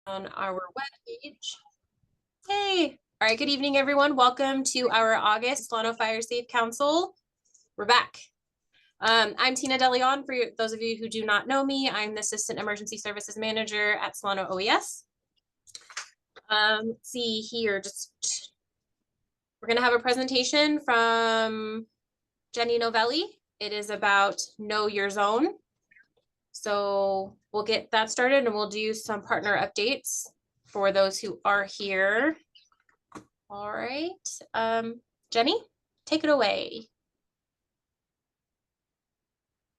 on our webpage. Hey, all right, good evening, everyone. Welcome to our August Solano Fire Safe Council. We're back. I'm Tina DeLeon. For those of you who do not know me, I'm the Assistant Emergency Services Manager at Solano OES. Let's see here, we're gonna have a presentation from Jenny Novelli. It is about Know Your Zone. So we'll get that started and we'll do some partner updates for those who are here. All right, Jenny, take it away.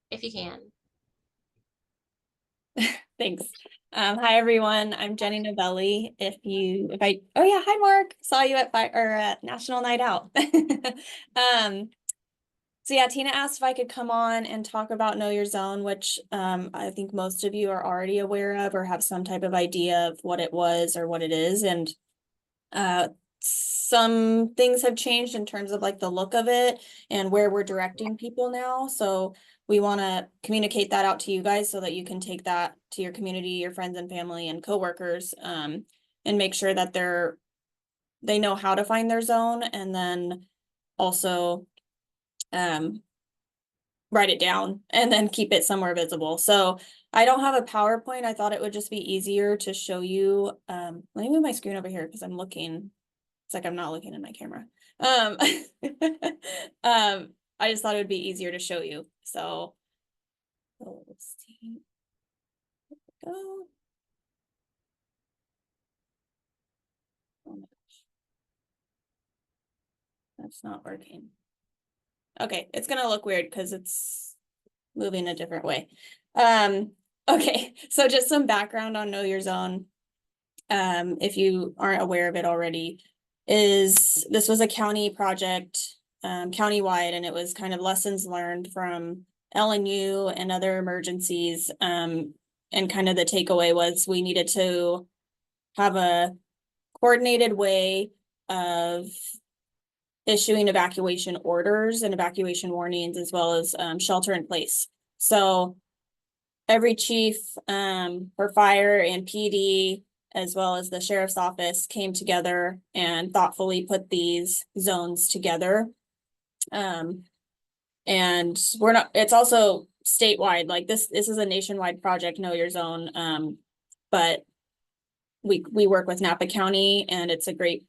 If you can. Thanks. Hi everyone. I'm Jenny Novelli. Oh yeah, hi Mark. Saw you at National Night Out. So yeah, Tina asked if I could come on and talk about Know Your Zone, which I think most of you are already aware of or have some type of idea of what it was or what it is. And some things have changed in terms of like the look of it and where we're directing people now. So we want to communicate that out to you guys so that you can take that to your community, your friends and family and coworkers, and make sure that they know how to find their zone, and then also write it down and then keep it somewhere visible. So I don't have a PowerPoint. I thought it would just be easier to show you. Let me move my screen over here because I'm looking. It's like I'm not looking in my camera. I just thought it would be easier to show you. So let's see. There we go. Oh my gosh. That's not working. Okay, it's gonna look weird because it's moving a different way. Okay, so just some background on Know Your Zone. If you aren't aware of it already, this was a county project, countywide, and it was kind of lessons learned from LNU and other emergencies. And kind of the takeaway was we needed to have a coordinated way of issuing evacuation orders and evacuation warnings, as well as shelter in place. So every chief for fire and PD, as well as the sheriff's office, came together and thoughtfully put these zones together. And it's also statewide. Like this is a nationwide project, Know Your Zone. But we work with Napa County, and it's a great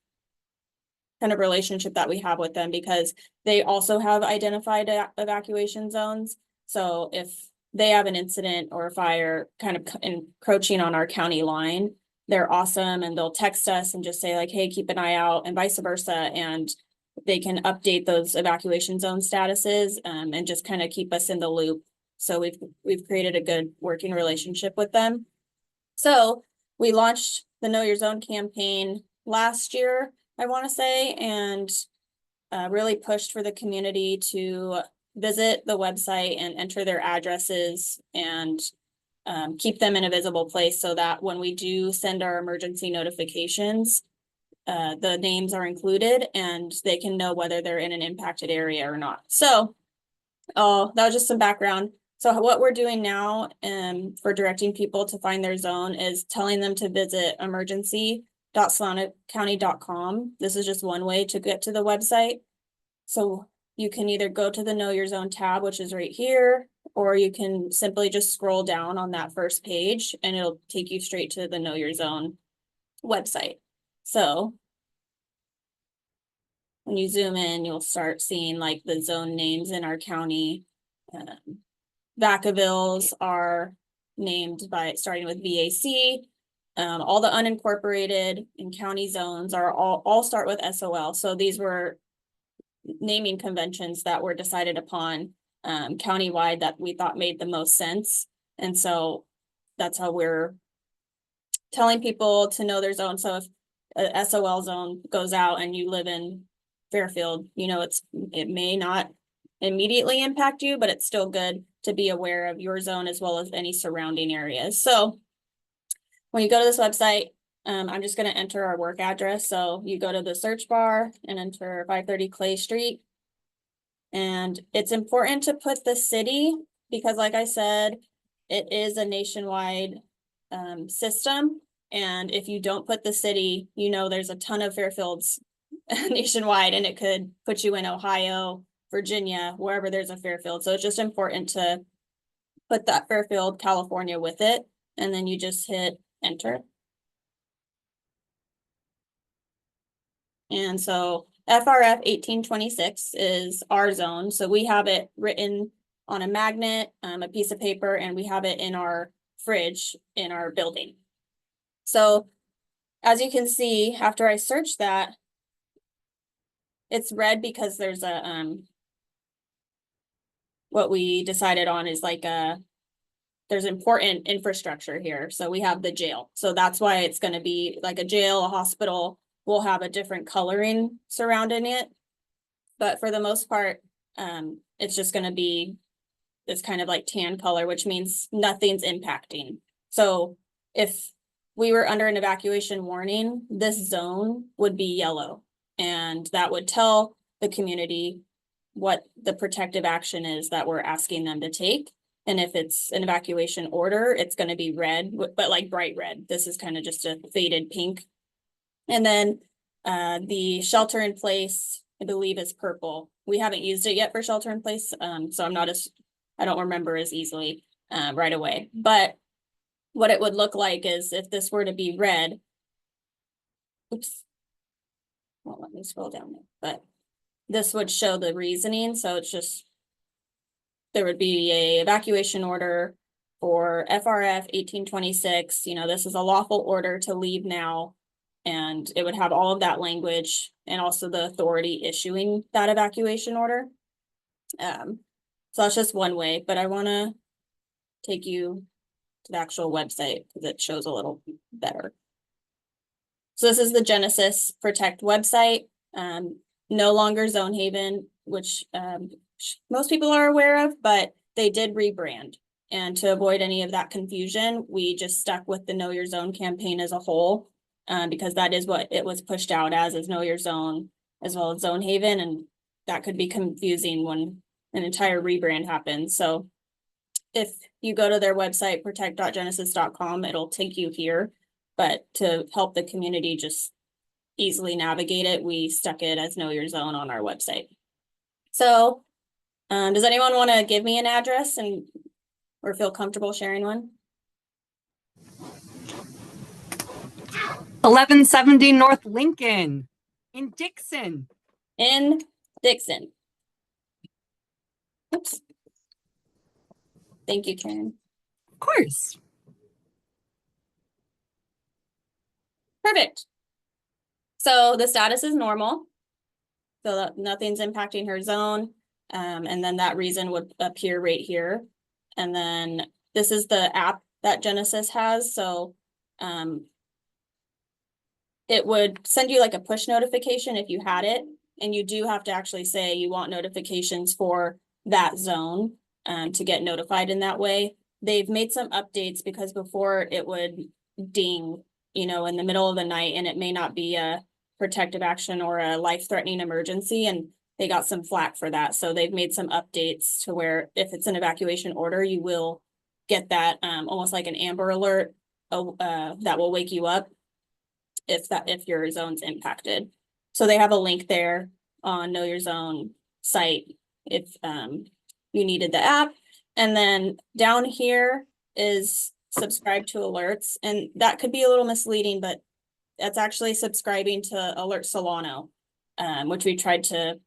kind of relationship that we have with them because they also have identified evacuation zones. So if they have an incident or a fire kind of encroaching on our county line, they're awesome, and they'll text us and just say like, hey, keep an eye out, and vice versa. And they can update those evacuation zone statuses, and just kind of keep us in the loop. So we've created a good working relationship with them. So we launched the Know Your Zone campaign last year, I want to say, and really pushed for the community to visit the website and enter their addresses and keep them in a visible place so that when we do send our emergency notifications, the names are included and they can know whether they're in an impacted area or not. So that was just some background. So what we're doing now for directing people to find their zone is telling them to visit emergency.solanocounty.com. This is just one way to get to the website. So you can either go to the Know Your Zone tab, which is right here, or you can simply just scroll down on that first page and it'll take you straight to the Know Your Zone website. So when you zoom in, you'll start seeing like the zone names in our county. Vacaville's are named by starting with VAC. All the unincorporated and county zones are all start with SOL. So these were naming conventions that were decided upon countywide that we thought made the most sense. And so that's how we're telling people to know their zone. So if a SOL zone goes out and you live in Fairfield, you know, it may not immediately impact you, but it's still good to be aware of your zone as well as any surrounding areas. So when you go to this website, I'm just going to enter our work address. So you go to the search bar and enter 530 Clay Street. And it's important to put the city because, like I said, it is a nationwide system. And if you don't put the city, you know, there's a ton of Fairfields nationwide, and it could put you in Ohio, Virginia, wherever there's a Fairfield. So it's just important to put that Fairfield, California with it, and then you just hit enter. And so FRF 1826 is our zone. So we have it written on a magnet, a piece of paper, and we have it in our fridge in our building. So as you can see, after I search that, it's red because there's a, what we decided on is like there's important infrastructure here. So we have the jail. So that's why it's going to be like a jail, a hospital will have a different coloring surrounding it. But for the most part, it's just going to be this kind of like tan color, which means nothing's impacting. So if we were under an evacuation warning, this zone would be yellow. And that would tell the community what the protective action is that we're asking them to take. And if it's an evacuation order, it's going to be red, but like bright red. This is kind of just a faded pink. And then the shelter in place, I believe, is purple. We haven't used it yet for shelter in place, so I don't remember as easily right away. But what it would look like is if this were to be red, oops, won't let me scroll down there, but this would show the reasoning. So it's just, there would be a evacuation order for FRF 1826. You know, this is a lawful order to leave now. And it would have all of that language and also the authority issuing that evacuation order. So that's just one way, but I want to take you to the actual website because it shows a little better. So this is the Genesis Protect website. No longer Zone Haven, which most people are aware of, but they did rebrand. And to avoid any of that confusion, we just stuck with the Know Your Zone campaign as a whole, because that is what it was pushed out as, is Know Your Zone, as well as Zone Haven. And that could be confusing when an entire rebrand happens. So if you go to their website, protect.genesis.com, it'll take you here. But to help the community just easily navigate it, we stuck it as Know Your Zone on our website. So does anyone want to give me an address or feel comfortable sharing one? 1170 North Lincoln in Dixon. In Dixon. Oops. Thank you, Karen. Of course. Perfect. So the status is normal. So that nothing's impacting her zone. And then that reason would appear right here. And then this is the app that Genesis has. So it would send you like a push notification if you had it. And you do have to actually say you want notifications for that zone to get notified in that way. They've made some updates because before it would ding, you know, in the middle of the night, and it may not be a protective action or a life-threatening emergency, and they got some flack for that. So they've made some updates to where if it's an evacuation order, you will get that almost like an Amber Alert that will wake you up if your zone's impacted. So they have a link there on Know Your Zone site if you needed the app. And then down here is subscribe to alerts. And that could be a little misleading, but that's actually subscribing to Alert Solano, which we tried to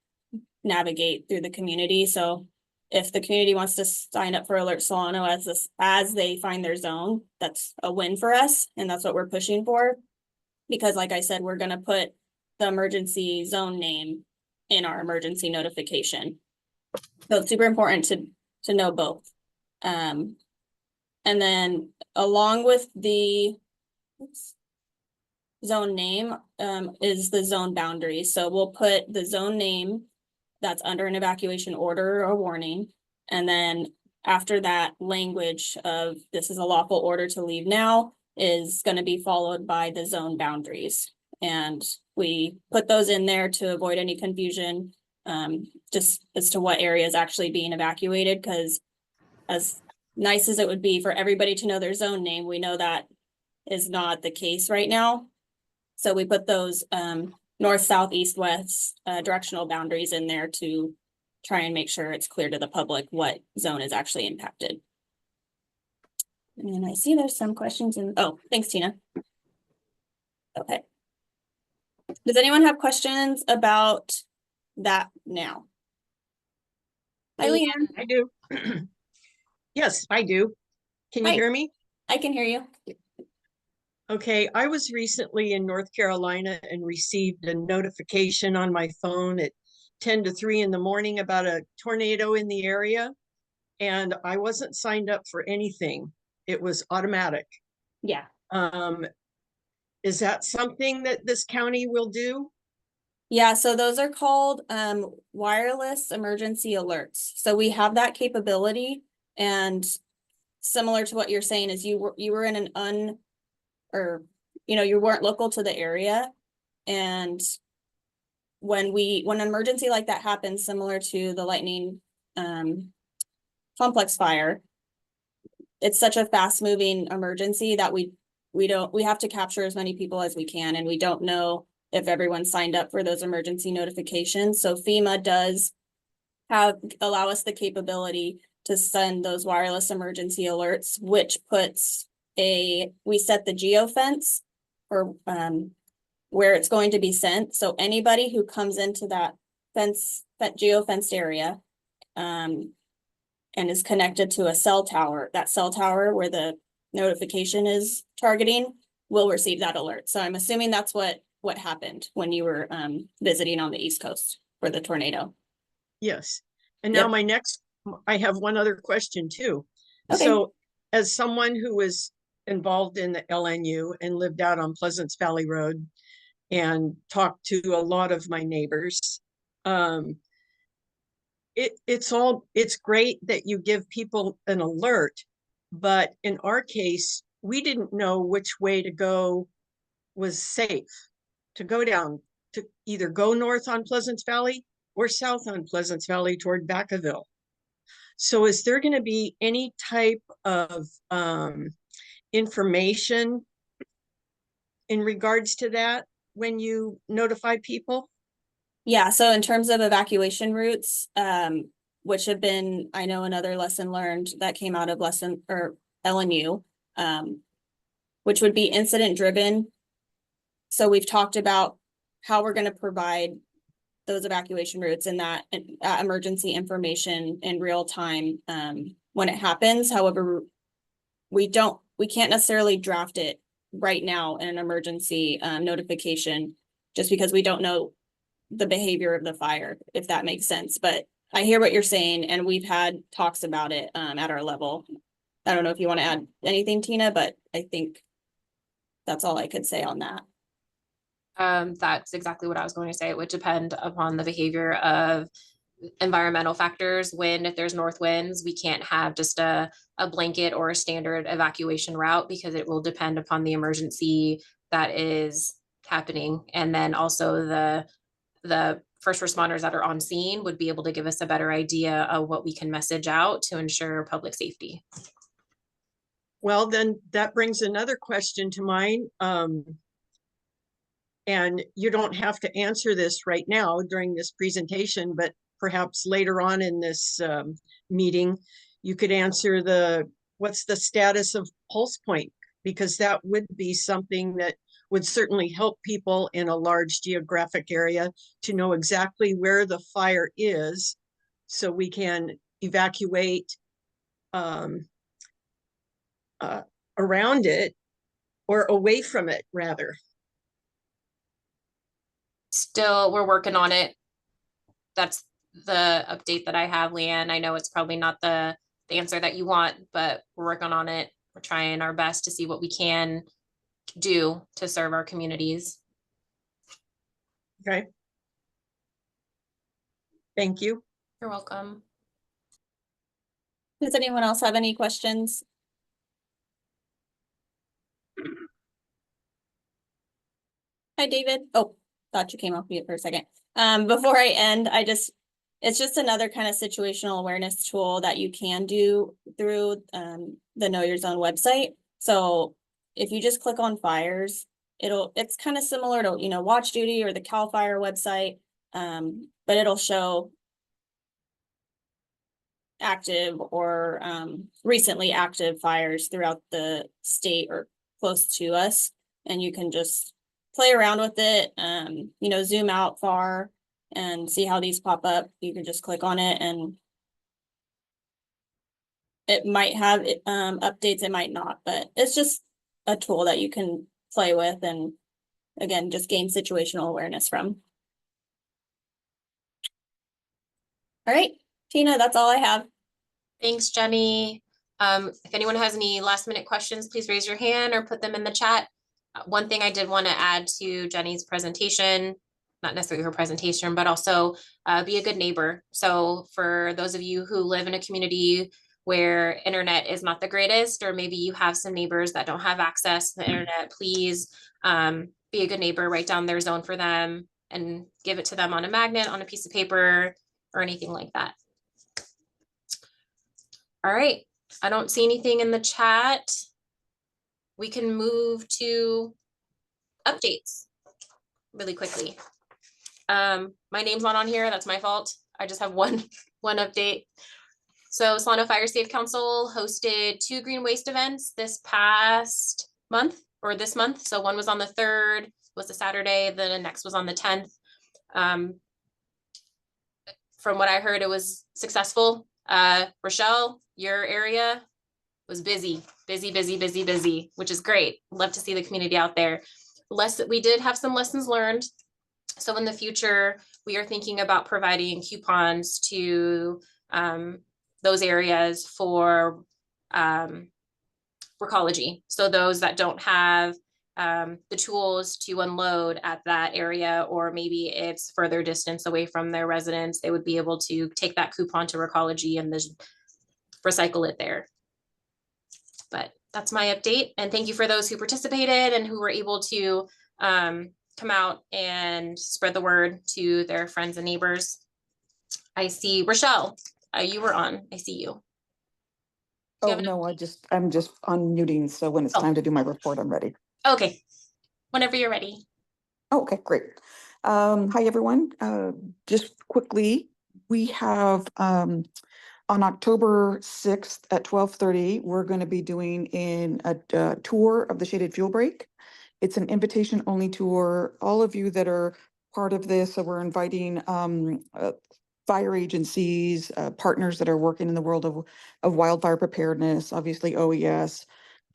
navigate through the community. So if the community wants to sign up for Alert Solano as they find their zone, that's a win for us. And that's what we're pushing for. Because like I said, we're going to put the emergency zone name in our emergency notification. So it's super important to know both. And then along with the zone name is the zone boundary. So we'll put the zone name that's under an evacuation order or warning. And then after that, language of this is a lawful order to leave now is going to be followed by the zone boundaries. And we put those in there to avoid any confusion just as to what area is actually being evacuated, because as nice as it would be for everybody to know their zone name, we know that is not the case right now. So we put those north, south, east, west directional boundaries in there to try and make sure it's clear to the public what zone is actually impacted. And I see there's some questions in, oh, thanks, Tina. Okay. Does anyone have questions about that now? Hi, Leanne. I do. Yes, I do. Can you Hi. hear me? I can hear you. Okay, I was recently in North Carolina and received a notification on my phone at 10 to 3 in the morning about a tornado in the area. And I wasn't signed up for anything. It was automatic. Yeah. Is that something that this county will do? Yeah, so those are called wireless emergency alerts. So we have that capability, and similar to what you're saying is you were in an you weren't local to the area, and when an emergency like that happens, similar to the lightning complex fire, it's such a fast moving emergency that we have to capture as many people as we can, and we don't know if everyone signed up for those emergency notifications. So FEMA does allow us the capability to send those wireless emergency alerts, which puts we set the geofence for where it's going to be sent. So anybody who comes into that geofenced area and is connected to a cell tower, that cell tower where the notification is targeting will receive that alert. So I'm assuming that's what happened when you were visiting on the East Coast for the tornado. Yes. And now Yep. I have one other question too. Okay. So as someone who was involved in the LNU and lived out on Pleasance Valley Road and talked to a lot of my neighbors, it's great that you give people an alert, but in our case, we didn't know which way to go was safe to go down, to either go north on Pleasance Valley or south on Pleasance Valley toward Vacaville. So is there going to be any type of information in regards to that when you notify people? Yeah, so in terms of evacuation routes, which have been, I know, another lesson learned that came out of LNU, which would be incident driven. So we've talked about how we're going to provide those evacuation routes and that emergency information in real time when it happens. However, we can't necessarily draft it right now in an emergency notification just because we don't know the behavior of the fire, if that makes sense. But I hear what you're saying, and we've had talks about it at our level. I don't know if you want to add anything, Tina, but I think that's all I could say on that. That's exactly what I was going to say. It would depend upon the behavior of environmental factors. If there's north winds, we can't have just a blanket or a standard evacuation route because it will depend upon the emergency that is happening. And then also the first responders that are on scene would be able to give us a better idea of what we can message out to ensure public safety. Well, then that brings another question to mind. And you don't have to answer this right now during this presentation, but perhaps later on in this meeting, you could answer what's the status of Pulse Point? Because that would be something that would certainly help people in a large geographic area to know exactly where the fire is so we can evacuate around it or away from it rather. Still, we're working on it. That's the update that I have, Leanne. I know it's probably not the answer that you want, but we're working on it. We're trying our best to see what we can do to serve our communities. Okay. Thank you. You're welcome. Does anyone else have any questions? Hi, David. Oh, thought you came off mute for a second. Before I end, it's just another kind of situational awareness tool that you can do through the Know Your Zone website. So if you just click on fires, it's kind of similar to, Watch Duty or the CAL FIRE website. But it'll show active or recently active fires throughout the state or close to us. And you can just play around with it, zoom out far and see how these pop up. You can just click on it and it might have updates, it might not, but it's just a tool that you can play with and again, just gain situational awareness from. All right, Tina, that's all I have. Thanks, Jenny. If anyone has any last minute questions, please raise your hand or put them in the chat. One thing I did want to add to Jenny's presentation, not necessarily her presentation, but also be a good neighbor. So for those of you who live in a community where internet is not the greatest, or maybe you have some neighbors that don't have access to the internet, please be a good neighbor, write down their zone for them and give it to them on a magnet, on a piece of paper, or anything like that. All right, I don't see anything in the chat. We can move to updates really quickly. My name's not on here, that's my fault. I just have one update. So Solano Fire Safe Council hosted 2 green waste events this past month, or this month. So one was on the 3rd, was a Saturday, the next was on the 10th. From what I heard, it was successful. Rochelle, your area was busy, which is great. Love to see the community out there. We did have some lessons learned. So in the future, we are thinking about providing coupons to those areas for recology. So those that don't have the tools to unload at that area, or maybe it's further distance away from their residence, they would be able to take that coupon to recology and then recycle it there. But that's my update. And thank you for those who participated and who were able to come out and spread the word to their friends and neighbors. I see Rochelle, you were on, I see you. Oh, no, I'm just unmuting, so when it's time to do my report, I'm ready. Okay, whenever you're ready. Oh, okay, great. Hi, everyone. Just quickly, we have on October 6th at 12:30, we're going to be doing a tour of the shaded fuel break. It's an invitation only tour. All of you that are part of this, so we're inviting fire agencies, partners that are working in the world of wildfire preparedness, obviously OES.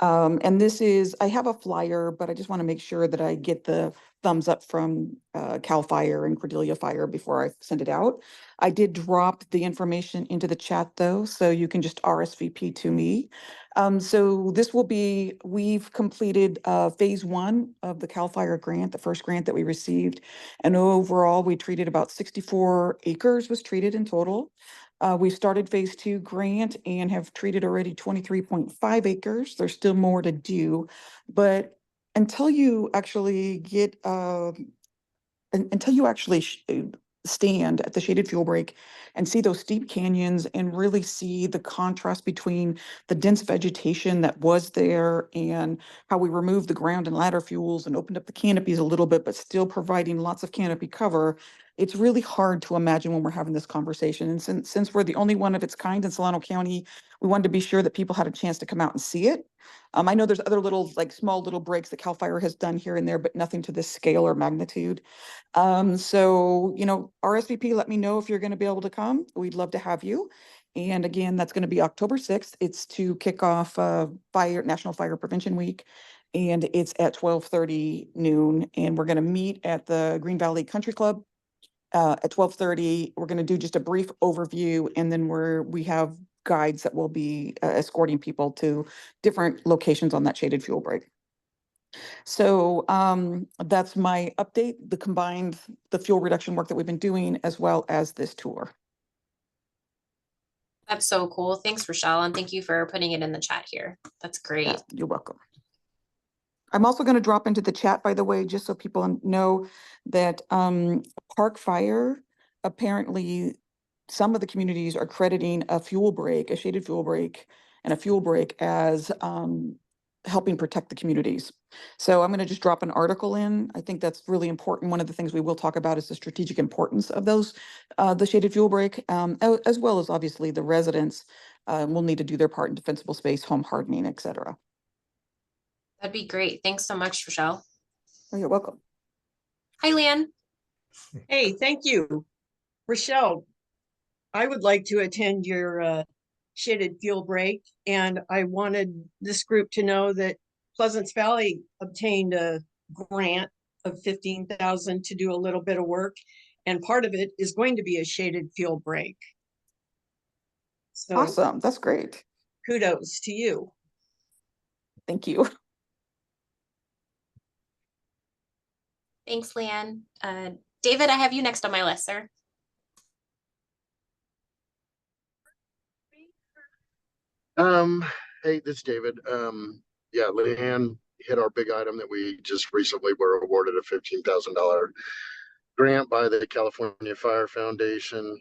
And this is, I have a flyer, but I just want to make sure that I get the thumbs up from CAL FIRE and Cordelia Fire before I send it out. I did drop the information into the chat though, so you can just RSVP to me. So this will be, we've completed phase 1 of the CAL FIRE grant, the first grant that we received. And overall, we treated about 64 acres was treated in total. We started phase 2 grant and have treated already 23.5 acres. There's still more to do, but until you actually get, until you actually stand at the shaded fuel break and see those steep canyons and really see the contrast between the dense vegetation that was there and how we removed the ground and ladder fuels and opened up the canopies a little bit, but still providing lots of canopy cover. It's really hard to imagine when we're having this conversation. And since we're the only one of its kind in Solano County, we wanted to be sure that people had a chance to come out and see it. I know there's other little, like small little breaks that CAL FIRE has done here and there, but nothing to this scale or magnitude. So, RSVP, let me know if you're going to be able to come. We'd love to have you. And again, that's going to be October 6th. It's to kick off National Fire Prevention Week. And it's at 12:30 noon. And we're going to meet at the Green Valley Country Club at 12:30. We're going to do just a brief overview. And then we have guides that will be escorting people to different locations on that shaded fuel break. So that's my update, the fuel reduction work that we've been doing, as well as this tour. That's so cool. Thanks, Rochelle. And thank you for putting it in the chat here. That's great. Yeah, you're welcome. I'm also going to drop into the chat, by the way, just so people know that Park Fire, apparently some of the communities are crediting a shaded fuel break and a fuel break as helping protect the communities. So I'm going to just drop an article in. I think that's really important. One of the things we will talk about is the strategic importance of those, the shaded fuel break, as well as obviously the residents will need to do their part in defensible space, home hardening, et cetera. That'd be great. Thanks so much, Rochelle. Oh, you're welcome. Hi, Leanne. Hey, thank you. Rochelle, I would like to attend your shaded fuel break, and I wanted this group to know that Pleasance Valley obtained a grant of 15,000 to do a little bit of work, and part of it is going to be a shaded fuel break. So Awesome. That's great. kudos to you. Thank you. Thanks, Leanne. David, I have you next on my list, sir. Hey, this is David. Yeah, Leanne hit our big item that we just recently were awarded a $15,000 grant by the California Fire Foundation.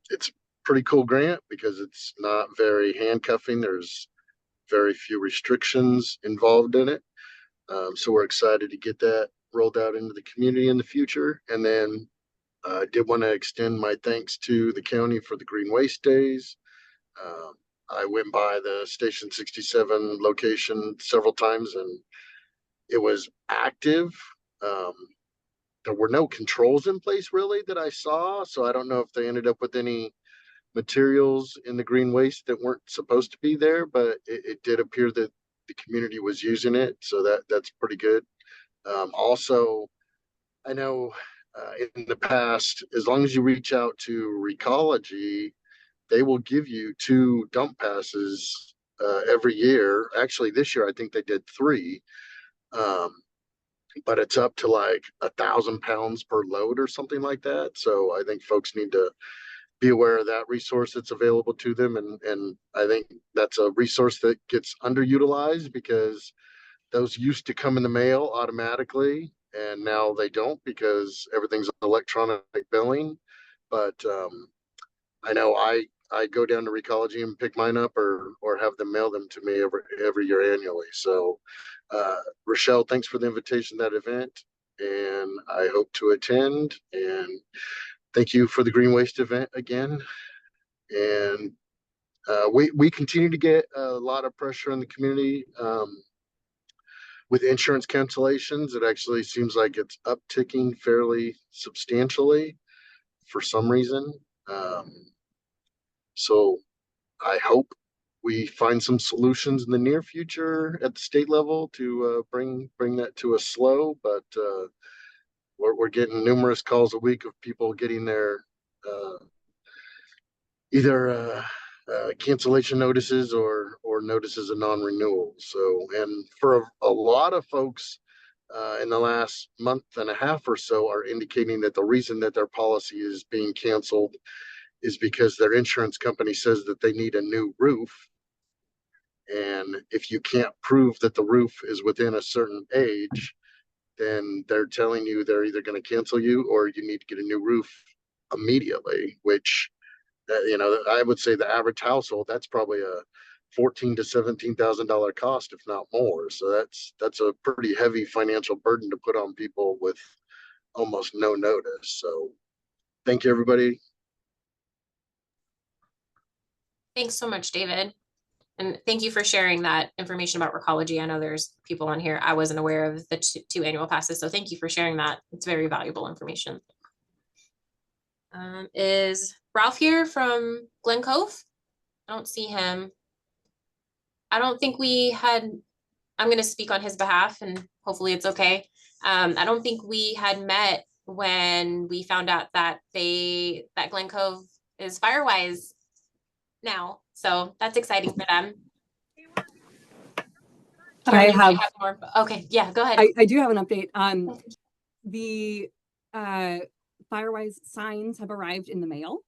It's a pretty cool grant because it's not very handcuffing. There's very few restrictions involved in it. So we're excited to get that rolled out into the community in the future. And then I did want to extend my thanks to the county for the Green Waste Days. I went by the Station 67 location several times and it was active. There were no controls in place really that I saw. So I don't know if they ended up with any materials in the green waste that weren't supposed to be there, but it did appear that the community was using it. So that's pretty good. Also, I know in the past, as long as you reach out to Recology, they will give you 2 dump passes every year. Actually, this year I think they did 3, but it's up to like 1,000 pounds per load or something like that. So I think folks need to be aware of that resource that's available to them, and I think that's a resource that gets underutilized because those used to come in the mail automatically, and now they don't because everything's electronic billing. But I know I go down to Recology and pick mine up or have them mail them to me every year annually. So Rochelle, thanks for the invitation to that event, and I hope to attend. And thank you for the Green Waste event again. And we continue to get a lot of pressure in the community with insurance cancellations. It actually seems like it's upticking fairly substantially for some reason. So I hope we find some solutions in the near future at the state level to bring that to a slow. But we're getting numerous calls a week of people getting their either cancellation notices or notices of non-renewal. So, and for a lot of folks in the last month and a half or so are indicating that the reason that their policy is being canceled is because their insurance company says that they need a new roof. And if you can't prove that the roof is within a certain age, then they're telling you they're either going to cancel you or you need to get a new roof immediately, which I would say the average household, that's probably a $14,000 to $17,000 cost, if not more. So that's a pretty heavy financial burden to put on people with almost no notice. So thank you, everybody. Thanks so much, David. And thank you for sharing that information about Recology. I know there's people on here. I wasn't aware of the 2 annual passes. So thank you for sharing that. It's very valuable information. Is Ralph here from Glen Cove? I don't see him. I don't think we had, I'm going to speak on his behalf and hopefully it's okay. I don't think we had met when we found out that Glen Cove is Firewise now. So that's exciting for them. I Karen, you might have more. Okay, yeah, go ahead. I do have an update. The Firewise signs have arrived in the mail,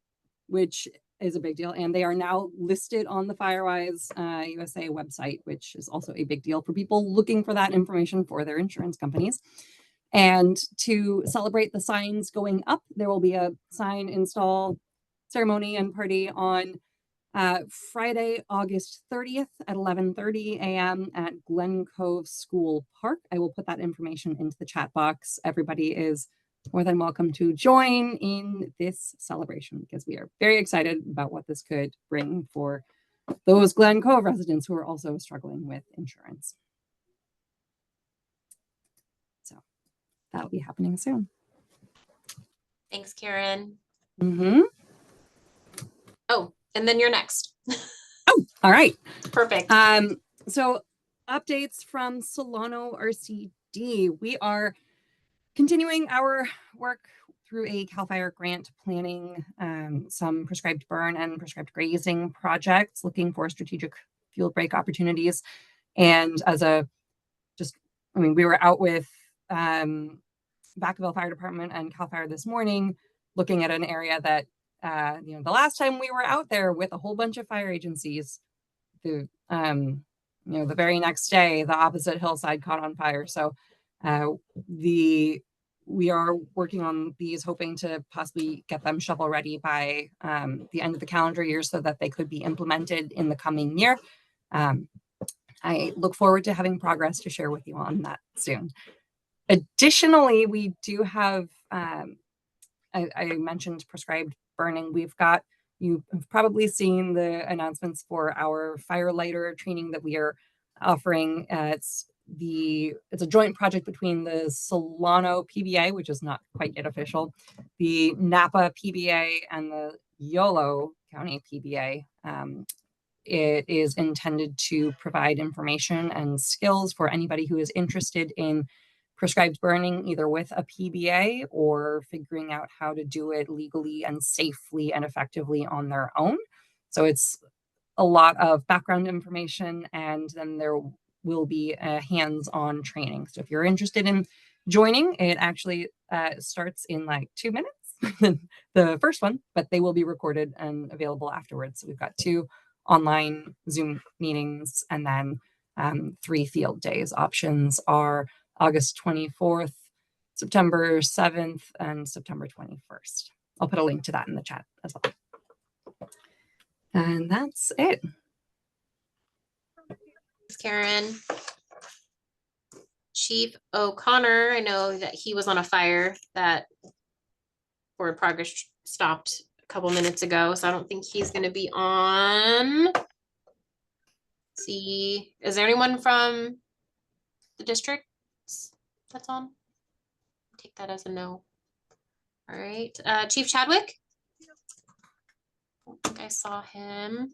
which is a big deal, and they are now listed on the Firewise USA website, which is also a big deal for people looking for that information for their insurance companies. And to celebrate the signs going up, there will be a sign install ceremony and party on Friday, August 30th at 11:30 a.m. at Glen Cove School Park. I will put that information into the chat box. Everybody is more than welcome to join in this celebration because we are very excited about what this could bring for those Glen Cove residents who are also struggling with insurance. So that'll be happening soon. Thanks, Karen. Mm-hmm. Oh, and then you're next. All right. Perfect. So updates from Solano RCD. We are continuing our work through a CAL FIRE grant, planning some prescribed burn and prescribed grazing projects, looking for strategic field break opportunities. And as we were out with Vacaville Fire Department and CAL FIRE this morning, looking at an area that, the last time we were out there with a whole bunch of fire agencies, the very next day, the opposite hillside caught on fire. So we are working on these, hoping to possibly get them shovel ready by the end of the calendar year so that they could be implemented in the coming year. I look forward to having progress to share with you on that soon. Additionally, we do have, I mentioned prescribed burning. You've probably seen the announcements for our firelighter training that we are offering. It's a joint project between the Solano PBA, which is not quite yet official, the Napa PBA, and the Yolo County PBA. It is intended to provide information and skills for anybody who is interested in prescribed burning, either with a PBA or figuring out how to do it legally and safely and effectively on their own. So it's a lot of background information, and then there will be a hands-on training. So if you're interested in joining, it actually starts in like 2 minutes, the first one, but they will be recorded and available afterwards. So we've got 2 online Zoom meetings and then 3 field days. Options are August 24th, September 7th, and September 21st. I'll put a link to that in the chat as well. And that's it. Thanks, Karen. Chief O'Connor, I know that he was on a fire that Forward Progress stopped a couple minutes ago, so I don't think he's going to be on. Let's see, is there anyone from the district that's on? Take that as a no. All right, Chief Chadwick. I don't think I saw him.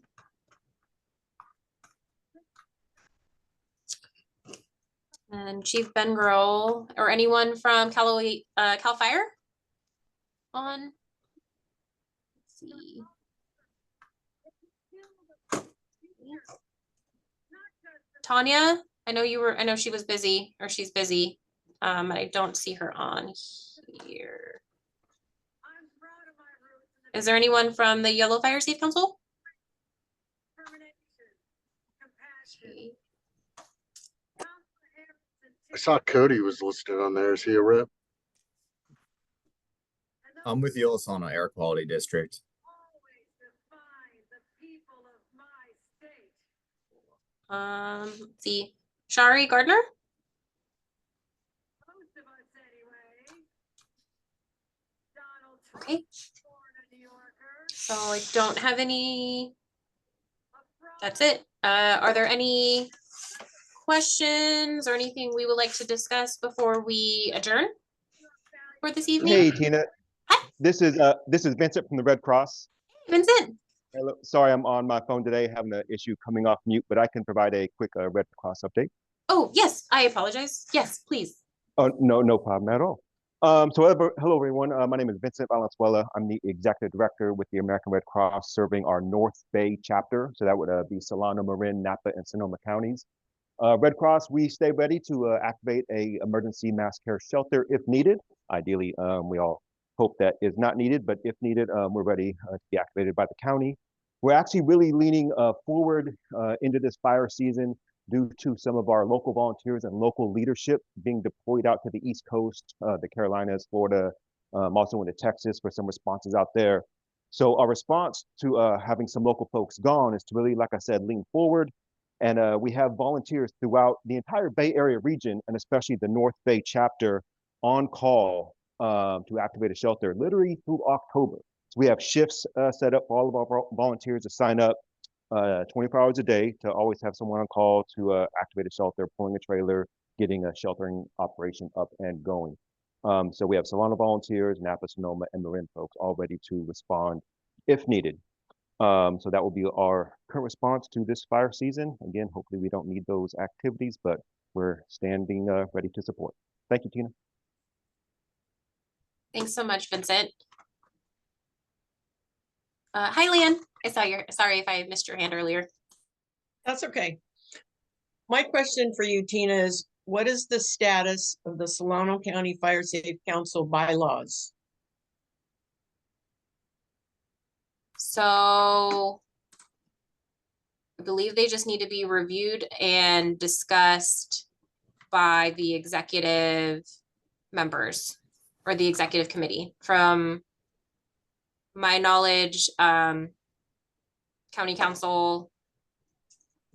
And Chief Ben Grohl, or anyone from CAL FIRE on? Let's see. Tanya, I know she was busy, or she's busy. I don't see her on here. Is there anyone from the Yellow Fire Safe Council? Okay. I saw Cody was listed on there. Is he a rep? I'm with the Solano Air Quality District. Let's see. Shari Gardner? Okay. So I don't have any. That's it. Are there any questions or anything we would like to discuss before we adjourn for this evening? Hey, Tina. Hi. This is Vincent from the Red Cross. Vincent. Hello. Sorry, I'm on my phone today, having an issue coming off mute, but I can provide a quick Red Cross update. Oh, yes, I apologize. Yes, please. Oh, no problem at all. Hello, everyone. My name is Vincent Valenzuela. I'm the Executive Director with the American Red Cross, serving our North Bay chapter. So that would be Solano, Marin, Napa, and Sonoma counties. Red Cross, we stay ready to activate a emergency mass care shelter if needed. Ideally, we all hope that is not needed, but if needed, we're ready to be activated by the county. We're actually really leaning forward into this fire season due to some of our local volunteers and local leadership being deployed out to the East Coast, the Carolinas, Florida, also into Texas for some responses out there. So our response to having some local folks gone is to really, like I said, lean forward. And we have volunteers throughout the entire Bay Area region, and especially the North Bay chapter, on call to activate a shelter literally through October. So we have shifts set up for all of our volunteers to sign up 24 hours a day to always have someone on call to activate a shelter, pulling a trailer, getting a sheltering operation up and going. So we have Solano volunteers, Napa, Sonoma, and Marin folks all ready to respond if needed. So that will be our current response to this fire season. Again, hopefully we don't need those activities, but we're standing ready to support. Thank you, Tina. Thanks so much, Vincent. Hi, Leanne. Sorry if I missed your hand earlier. That's okay. My question for you, Tina, is what is the status of the Solano County Fire Safe Council bylaws? So I believe they just need to be reviewed and discussed by the executive members or the executive committee. From my knowledge, county council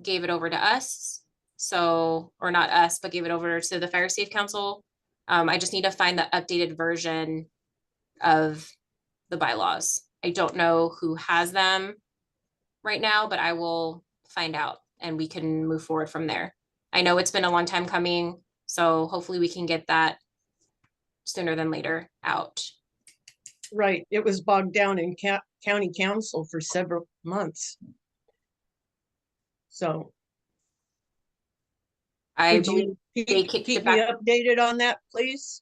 gave it over to us. So, or not us, but gave it over to the Fire Safe Council. I just need to find the updated version of the bylaws. I don't know who has them right now, but I will find out and we can move forward from there. I know it's been a long time coming, so hopefully we can get that sooner than later out. Right, it was bogged down in county council for several months. So I could believe you they kicked keep it me back. updated on that, please?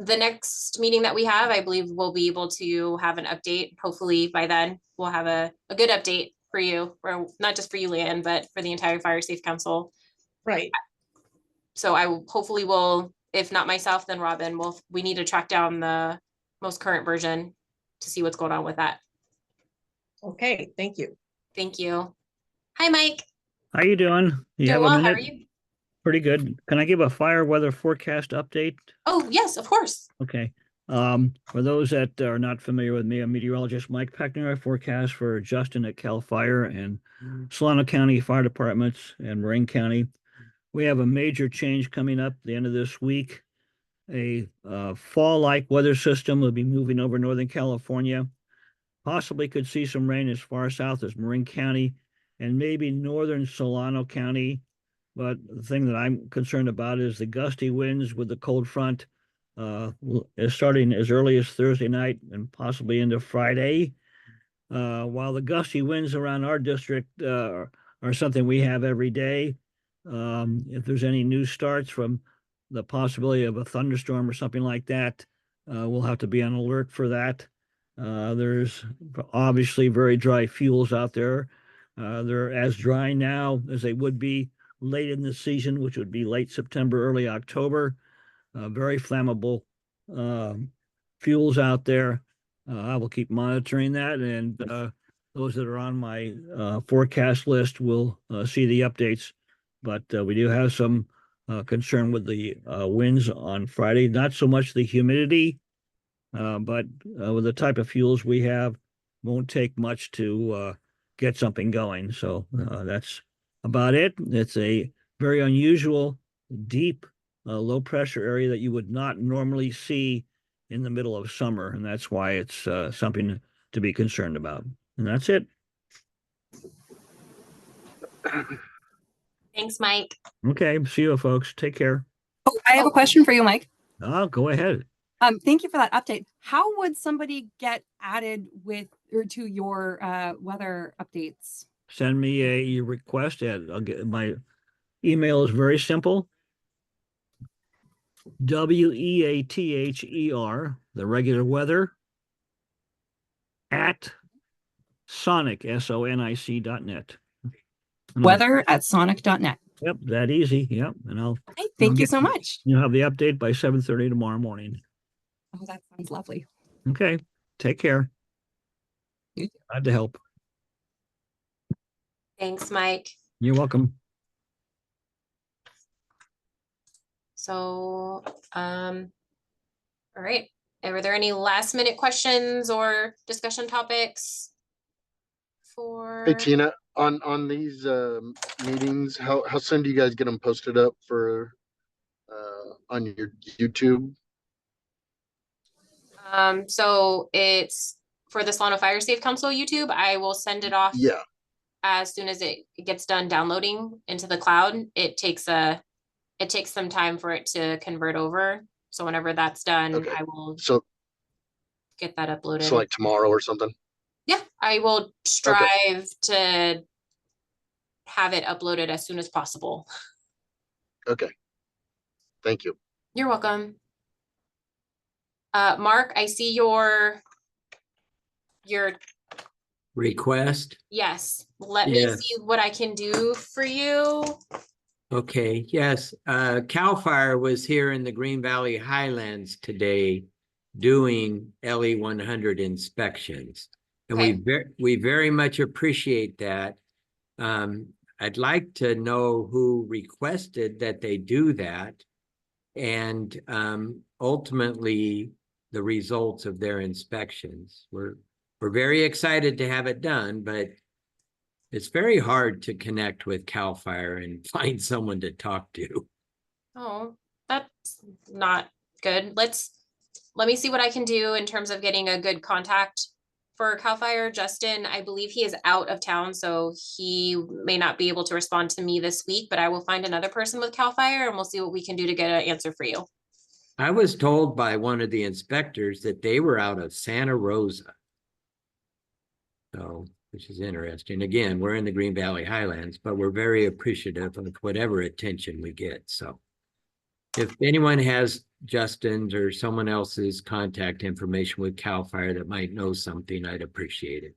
The next meeting that we have, I believe we'll be able to have an update. Hopefully by then we'll have a good update for you, or not just for you, Leanne, but for the entire Fire Safe Council. Right. So I will hopefully will, if not myself, then Robin we need to track down the most current version to see what's going on with that. Okay, thank you. Thank you. Hi, Mike. How you doing? You Doing have a well. How minute? are you? Pretty good. Can I give a fire weather forecast update? Oh, yes, of course. Okay. For those that are not familiar with me, I'm meteorologist Mike Peckner. I forecast for Justin at Cal Fire and Solano County Fire Departments and Marin County. We have a major change coming up the end of this week. A fall-like weather system will be moving over Northern California. Possibly could see some rain as far south as Marin County and maybe northern Solano County. But the thing that I'm concerned about is the gusty winds with the cold front is starting as early as Thursday night and possibly into Friday. While the gusty winds around our district are something we have every day, if there's any news starts from the possibility of a thunderstorm or something like that, we'll have to be on alert for that. There's obviously very dry fuels out there. They're as dry now as they would be late in the season, which would be late September, early October. Very flammable fuels out there. I will keep monitoring that, and those that are on my forecast list will see the updates. But we do have some concern with the winds on Friday. Not so much the humidity, but with the type of fuels we have, won't take much to get something going. So that's about it. It's a very unusual, deep, low pressure area that you would not normally see in the middle of summer. And that's why it's something to be concerned about. And that's it. Thanks, Mike. Okay. See you, folks. Take care. Oh, I have a question for you, Mike. Go ahead. Thank you for that update. How would somebody get added with or to your weather updates? Send me a request. I'll get my email is very simple. WEATHER, the regular weather, at Sonic, SONIC.net. Weather at sonic.net. Yep, that easy. Yep. And Okay, thank you so much. You'll have the update by 7:30 tomorrow morning. Oh, that sounds lovely. Okay. Take care. You too. Glad to help. Thanks, Mike. You're welcome. So, all right. Were there any last minute questions or discussion topics? Hey, For, Tina, on these meetings, how soon do you guys get them posted up for on your YouTube? so it's for the Solano Fire Safe Council YouTube. I will send it off Yeah, as soon as it gets done downloading into the cloud. It takes some time for it to convert over. So whenever that's done, okay. I will So get that uploaded. so like tomorrow or something? Yeah, I will Okay. strive to have it uploaded as soon as possible. Okay. Thank you. You're welcome. Mark, I see your Request? yes. Let me Yes. see what I can do for you. Okay, yes. CAL FIRE was here in the Green Valley Highlands today doing LE 100 inspections. And Okay. we very much appreciate that. I'd like to know who requested that they do that, and ultimately the results of their inspections. We're very excited to have it done, but it's very hard to connect with CAL FIRE and find someone to talk to. Oh, that's not good. Let me see what I can do in terms of getting a good contact for CAL FIRE. Justin, I believe he is out of town, so he may not be able to respond to me this week, but I will find another person with CAL FIRE and we'll see what we can do to get an answer for you. I was told by one of the inspectors that they were out of Santa Rosa. So, which is interesting. Again, we're in the Green Valley Highlands, but we're very appreciative of whatever attention we get. So if anyone has Justin's or someone else's contact information with CAL FIRE that might know something, I'd appreciate it.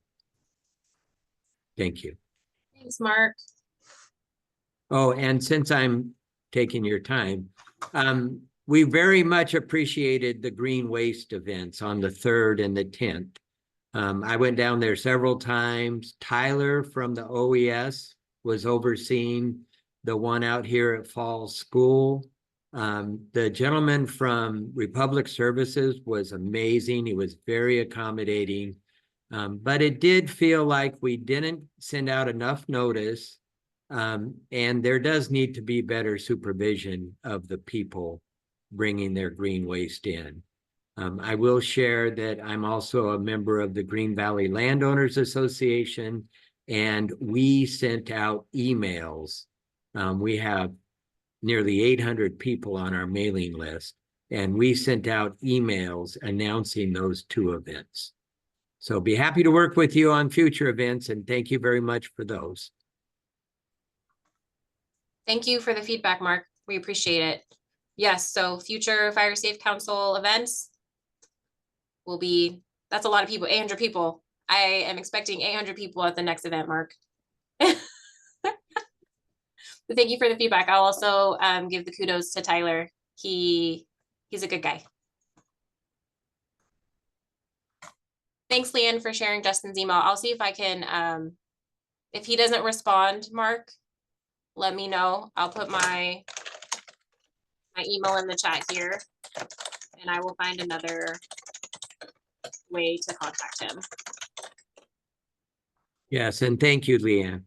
Thank you. Thanks, Mark. Oh, and since I'm taking your time, we very much appreciated the green waste events on the 3rd and the 10th. I went down there several times. Tyler from the OES was overseeing the one out here at Falls School. The gentleman from Republic Services was amazing. He was very accommodating. But it did feel like we didn't send out enough notice. And there does need to be better supervision of the people bringing their green waste in. I will share that I'm also a member of the Green Valley Landowners Association, and we sent out emails. We have nearly 800 people on our mailing list, and we sent out emails announcing those 2 events. So be happy to work with you on future events, and thank you very much for those. Thank you for the feedback, Mark. We appreciate it. Yes, so future Fire Safe Council events will be, that's a lot of people, 800 people. I am expecting 800 people at the next event, Mark. But thank you for the feedback. I'll also give the kudos to Tyler. He's a good guy. Thanks, Leanne, for sharing Justin's email. I'll see if I can, if he doesn't respond, Mark, let me know. I'll put my email in the chat here, and I will find another way to contact him. Yes, and thank you, Leanne.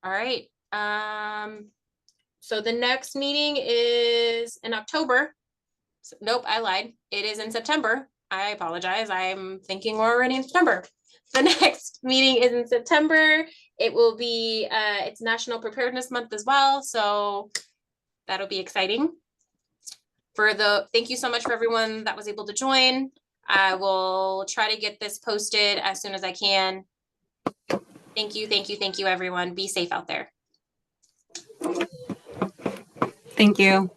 All right. So the next meeting is in October. Nope, I lied. It is in September. I apologize. I'm thinking we're already in September. The next meeting is in September. It will be, it's National Preparedness Month as well. So that'll be exciting. Thank you so much for everyone that was able to join. I will try to get this posted as soon as I can. Thank you, thank you, thank you, everyone. Be safe out there. Thank you.